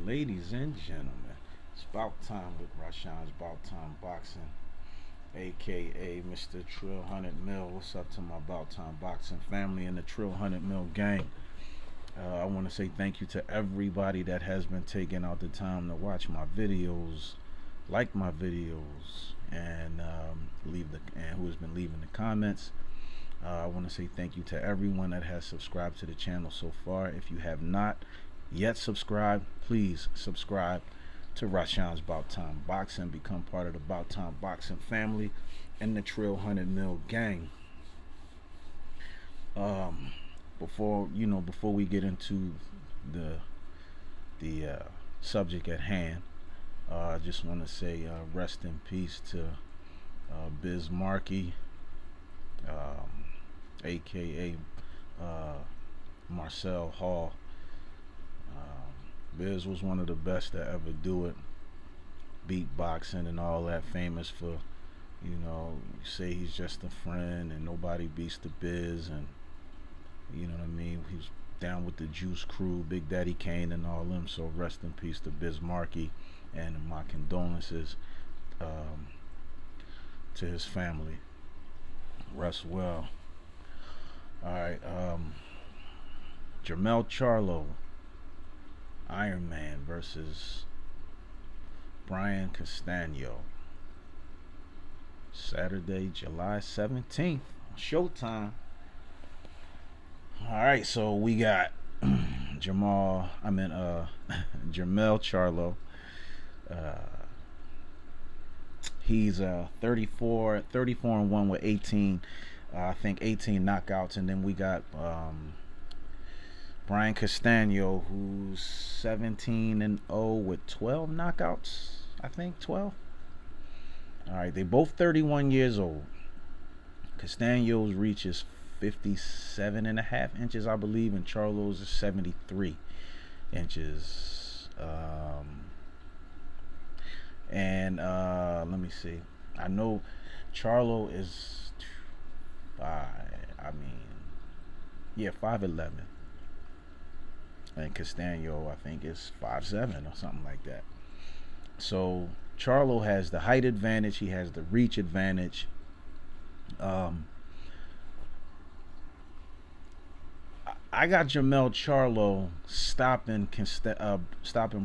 Ladies and gentlemen, it's about time with Rashawn's About Time Boxing, aka Mr. Trill 100 Mil. What's up to my About Time Boxing family and the Trill 100 Mil gang? I want to say thank you to everybody that has been taking out the time to watch my videos, like my videos, and who has been leaving the comments. I want to say thank you to everyone that has subscribed to the channel so far. If you have not yet subscribed, please subscribe to Rashawn's About Time Boxing. Become part of the About Time Boxing family and the Trill 100 Mil gang. Before we get into the subject at hand, I just want to say rest in peace to Biz Markie, aka Marcel Hall. Biz was one of the best to ever do it. Beatboxing and all that, famous for, say he's just a friend and nobody beats the Biz, and you know what I mean. He was down with the Juice Crew, Big Daddy Kane, and all them. So rest in peace to Biz Markie, and my condolences to his family. Rest well. All right, Jermell Charlo, Iron Man versus Brian Castano. Saturday, July 17th, Showtime. All right, so we got Jermell Charlo. He's 34-1 with 18, I think 18 knockouts, and then we got Brian Castano, who's 17-0 with 12 knockouts. I think 12. All right, they both 31 years old. Castano's reach is 57.5 inches, I believe, and Charlo's is 73 inches. Let me see. I know Charlo is 5'11", and Castano, I think, is 5'7" or something like that. So Charlo has the height advantage. He has the reach advantage. I got Jermell Charlo stopping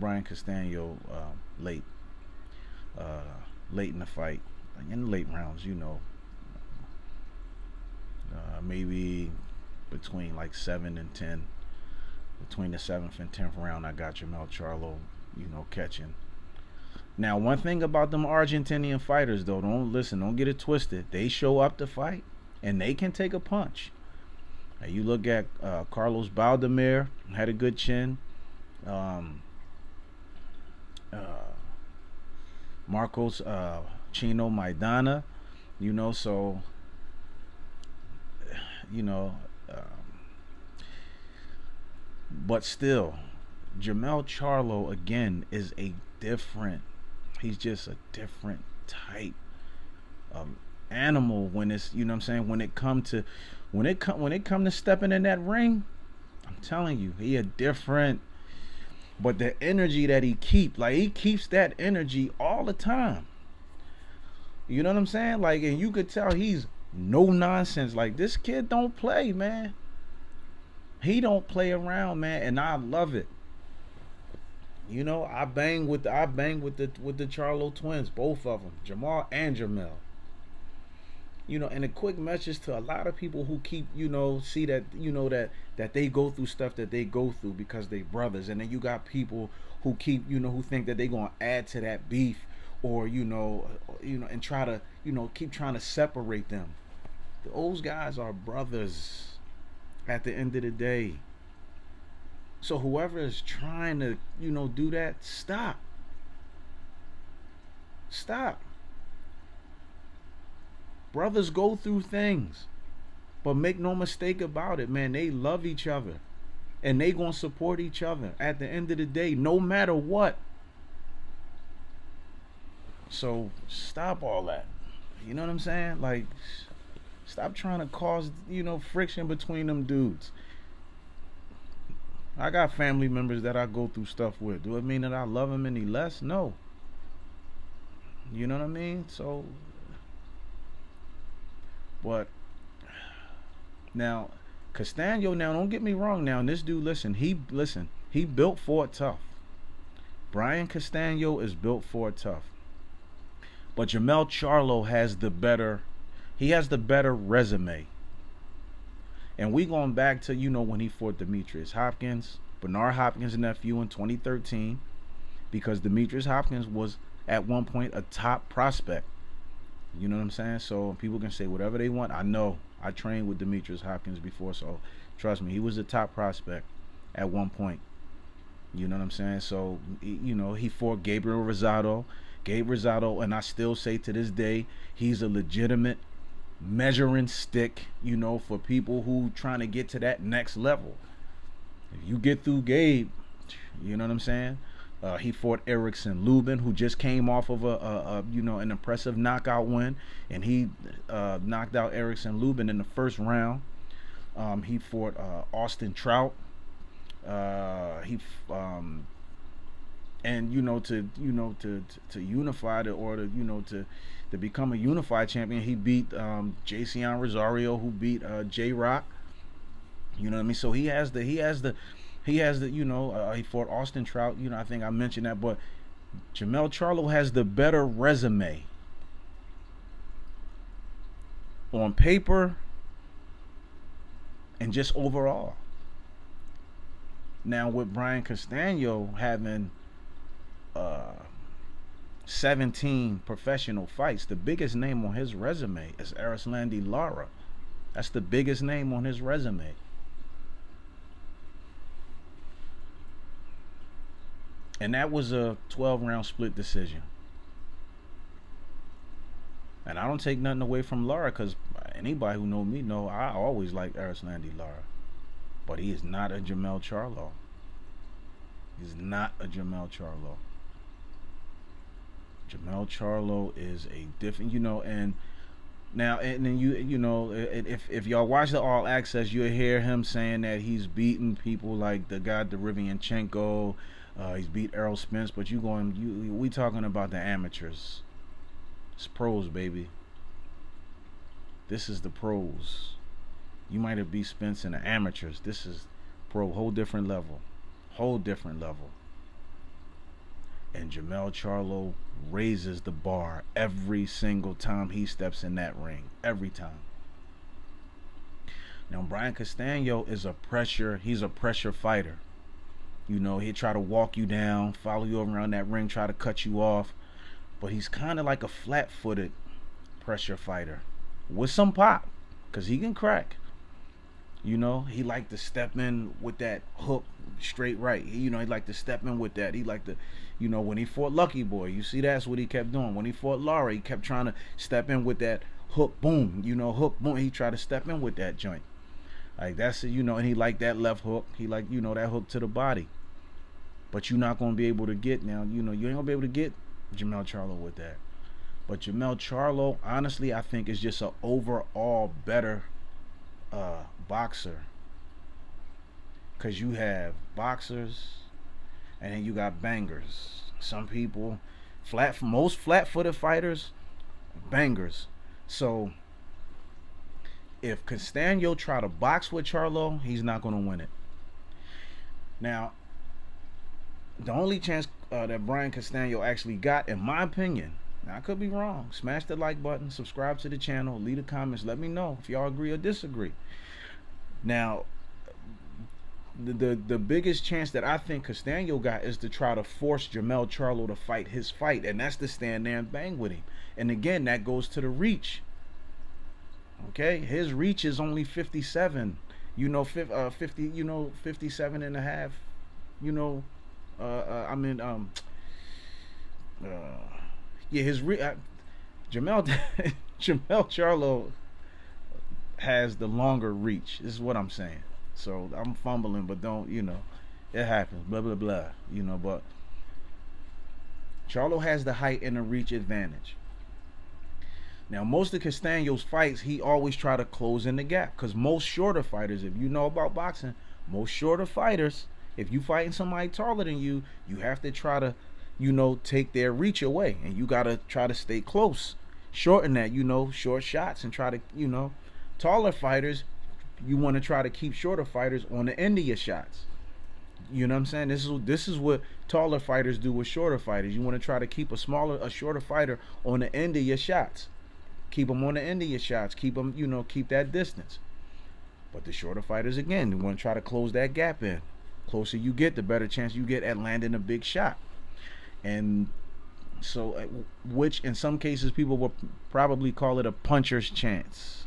Brian Castano late in the fight, in the late rounds. Maybe between like 7 and 10. Between the 7th and 10th round, I got Jermell Charlo, catching. Now, one thing about them Argentinian fighters, though, don't get it twisted. They show up to fight, and they can take a punch. Now, you look at Carlos Baldemir, had a good chin. Marcos Chino Maidana, so, but still, Jermell Charlo, again, is he's just a different type of animal when it's, when it come to stepping in that ring. I'm telling you, he a different. But the energy that he keeps that energy all the time. You know what I'm saying? Like, and you could tell he's no nonsense. Like, this kid don't play, man. He don't play around, man, and I love it. I bang with the Charlo twins, both of them, Jamal and Jermell. And a quick message to a lot of people who keep, see that, that they go through stuff that they go through because they brothers, and then you got people who keep, who think that they gonna add to that beef, or and try to, keep trying to separate them. Those guys are brothers at the end of the day. So whoever is trying to, do that, stop. Brothers go through things, but make no mistake about it, man, they love each other, and they gonna support each other at the end of the day, no matter what. So stop all that. You know what I'm saying? Like, stop trying to cause, friction between them dudes. I got family members that I go through stuff with. Do it mean that I love him any less? No. You know what I mean? So, but now, Castano. Now, don't get me wrong. Now, this dude, listen. He built for it tough. Brian Castano is built for it tough. But JERMELL Charlo has the better. He has the better resume. And we going back to, when he fought Demetrius Hopkins, Bernard Hopkins' nephew in 2013, because Demetrius Hopkins was at one point a top prospect. You know what I'm saying? So people can say whatever they want. I know. I trained with Demetrius Hopkins before, so trust me, he was a top prospect at one point. You know what I'm saying? So, he fought Gabriel Rosado. Gabe Rosado, and I still say to this day, he's a legitimate measuring stick, for people who trying to get to that next level. If you get through Gabe, you know what I'm saying? He fought Erickson Lubin, who just came off of an impressive knockout win, and he knocked out Erickson Lubin in the first round. He fought Austin Trout. And to unify to become a unified champion, he beat Jason Rosario, who beat J Rock. You know what I mean? So he fought Austin Trout. I think I mentioned that, but JERMELL Charlo has the better resume on paper and just overall. Now, with Brian Castano having 17 professional fights, the biggest name on his resume is Arislandi Lara. That's the biggest name on his resume. And that was a 12-round split decision. And I don't take nothing away from Lara, because anybody who know me know I always like Arislandi Lara. But he is not a JERMELL Charlo. He's not a JERMELL Charlo. JERMELL Charlo is a different, and now, and then if y'all watch the All Access, you'll hear him saying that he's beaten people like the guy Derevianchenko, he's beat Errol Spence, but we talking about the amateurs. It's pros, baby. This is the pros. You might have beat Spence in the amateurs. This is pro, whole different level. And JERMELL Charlo raises the bar every single time he steps in that ring. Every time. Now, Brian Castano is he's a pressure fighter. He'll try to walk you down, follow you around that ring, try to cut you off. But he's kind of like a flat-footed pressure fighter with some pop, because he can crack. He liked to step in with that hook straight right. He liked to step in with that. He liked to, when he fought Lucky Boy, you see that's what he kept doing. When he fought Lara, he kept trying to step in with that hook, boom, hook, boom. He tried to step in with that joint. Like that's, and he liked that left hook. He liked, that hook to the body. But you're not going to be able to get now, you ain't going to be able to get JERMELL Charlo with that. But JERMELL Charlo, honestly, I think is just an overall better boxer, because you have boxers and then you got bangers. Some people most flat-footed fighters, bangers. So if Castano try to box with Charlo, he's not going to win it. Now, the only chance that Brian Castano actually got, in my opinion, now I could be wrong, smash the like button, subscribe to the channel, leave the comments, let me know if y'all agree or disagree. Now, the biggest chance that I think Castano got is to try to force JERMELL Charlo to fight his fight, and that's to stand there and bang with him. And again, that goes to the reach. Okay, his reach is only 57. 57 and a half. His JERMELL Charlo has the longer reach. This is what I'm saying. So I'm fumbling, but don't, it happens. Blah blah blah. But Charlo has the height and the reach advantage. Now, most of Castano's fights, he always try to close in the gap, because most shorter fighters, if you know about boxing, most shorter fighters, If you fighting somebody taller than you, you have to try to, take their reach away, and you gotta try to stay close, shorten that, short shots, and try to, taller fighters, you want to try to keep shorter fighters on the end of your shots. You know what I'm saying? This is what taller fighters do with shorter fighters. You want to try to keep a shorter fighter on the end of your shots. Keep them on the end of your shots. Keep them, keep that distance. But the shorter fighters, again, you want to try to close that gap in. Closer you get, the better chance you get at landing a big shot. And so, which in some cases people will probably call it a puncher's chance.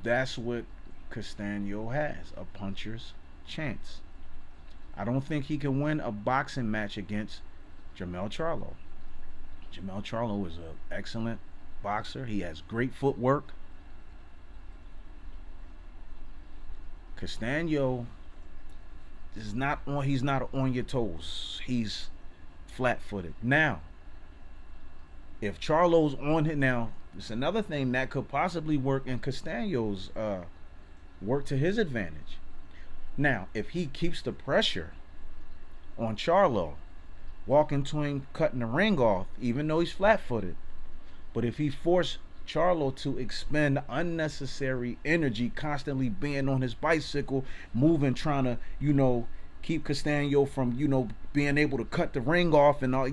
That's what Castano has, a puncher's chance. I don't think he can win a boxing match against JERMELL Charlo. JERMELL Charlo is an excellent boxer. He has great footwork. Castano is he's not on your toes. He's flat-footed. Now, if Charlo's on it now, it's another thing that could possibly work in Castano's work to his advantage. Now, if he keeps the pressure on Charlo, walking to him, cutting the ring off, even though he's flat-footed, but if he forced Charlo to expend unnecessary energy, constantly being on his bicycle, moving, trying to, keep Castano from, being able to cut the ring off and all,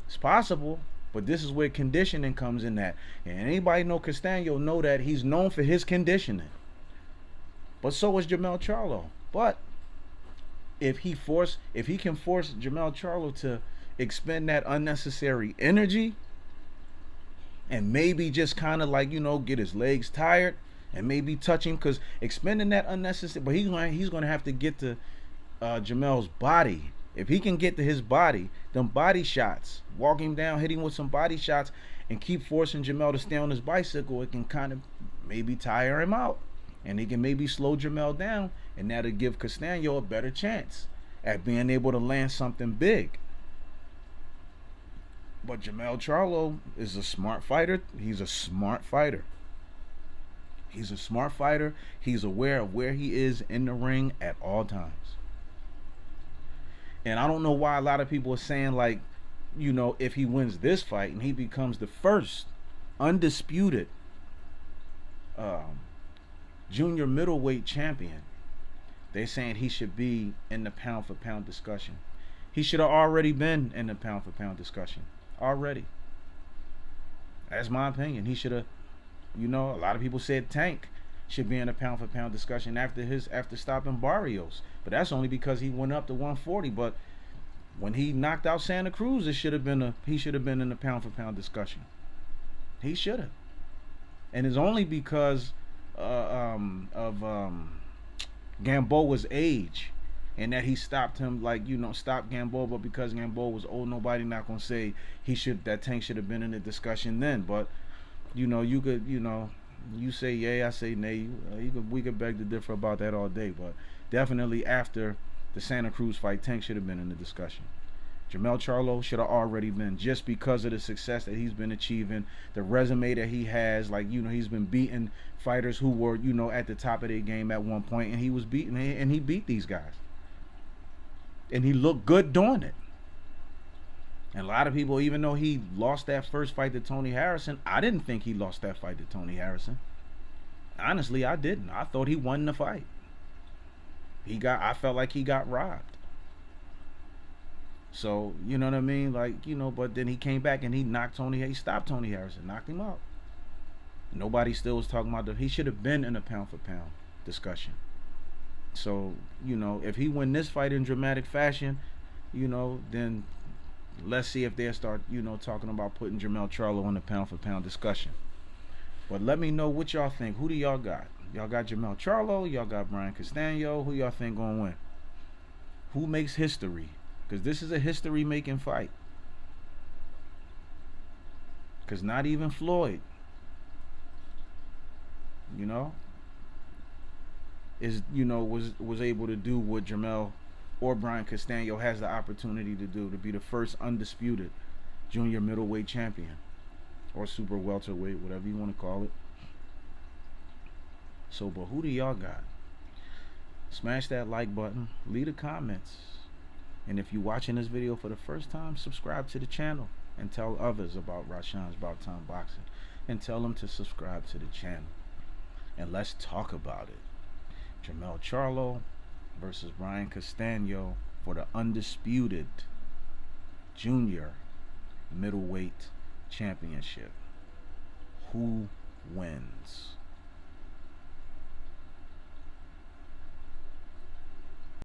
it's possible. But this is where conditioning comes in that. And anybody know Castano know that he's known for his conditioning. But so is JERMELL Charlo. But if he can force JERMELL Charlo to expend that unnecessary energy, and maybe just kind of like, get his legs tired and maybe touch him, because expending that unnecessary, but he's going to have to get to JERMELL's body. If he can get to his body, them body shots, walk him down, hit him with some body shots, and keep forcing JERMELL to stay on his bicycle, it can kind of maybe tire him out. And he can maybe slow JERMELL down, and that'll give Castano a better chance at being able to land something big. But JERMELL Charlo is a smart fighter. He's a smart fighter. He's a smart fighter. He's aware of where he is in the ring at all times. And I don't know why a lot of people are saying, like, if he wins this fight and he becomes the first undisputed junior middleweight champion, they're saying he should be in the pound for pound discussion. He should have already been in the pound for pound discussion. Already. That's my opinion. He should have, a lot of people said Tank should be in a pound for pound discussion after stopping Barrios. But that's only because he went up to 140. But when he knocked out Santa Cruz, he should have been in the pound for pound discussion. He should have. And it's only because of Gamboa's age, and that he stopped him, stopped Gamboa. But because Gamboa was old, nobody not gonna say that Tank should have been in the discussion then. But you could, you say yay, I say nay. We could beg to differ about that all day. But definitely after the Santa Cruz fight, Tank should have been in the discussion. JERMELL Charlo should have already been, just because of the success that he's been achieving, the resume that he has. He's been beating fighters who were, at the top of their game at one point, and he beat these guys. And he looked good doing it. And a lot of people, even though he lost that first fight to Tony Harrison, I didn't think he lost that fight to Tony Harrison. Honestly, I didn't. I thought he won the fight. I felt like he got robbed. So, you know what I mean? But then he came back and he stopped Tony Harrison, knocked him out. Nobody still was talking about he should have been in a pound for pound discussion. So, if he win this fight in dramatic fashion, then let's see if they'll start, talking about putting JERMELL Charlo in the pound for pound discussion. But let me know what y'all think. Who do y'all got? Y'all got JERMELL Charlo? Y'all got Brian Castano? Who y'all think gonna win? Who makes history? Because this is a history-making fight. Because not even Floyd, was able to do what JERMELL or Brian Castano has the opportunity to do, to be the first undisputed junior middleweight champion, or super welterweight, whatever you want to call it. So, but who do y'all got? Smash that like button, leave the comments. And if you're watching this video for the first time, subscribe to the channel and tell others about Rashawn's About Time Boxing. And tell them to subscribe to the channel. And let's talk about it. JERMELL Charlo versus Brian Castano for the Undisputed Junior Middleweight Championship. Who wins?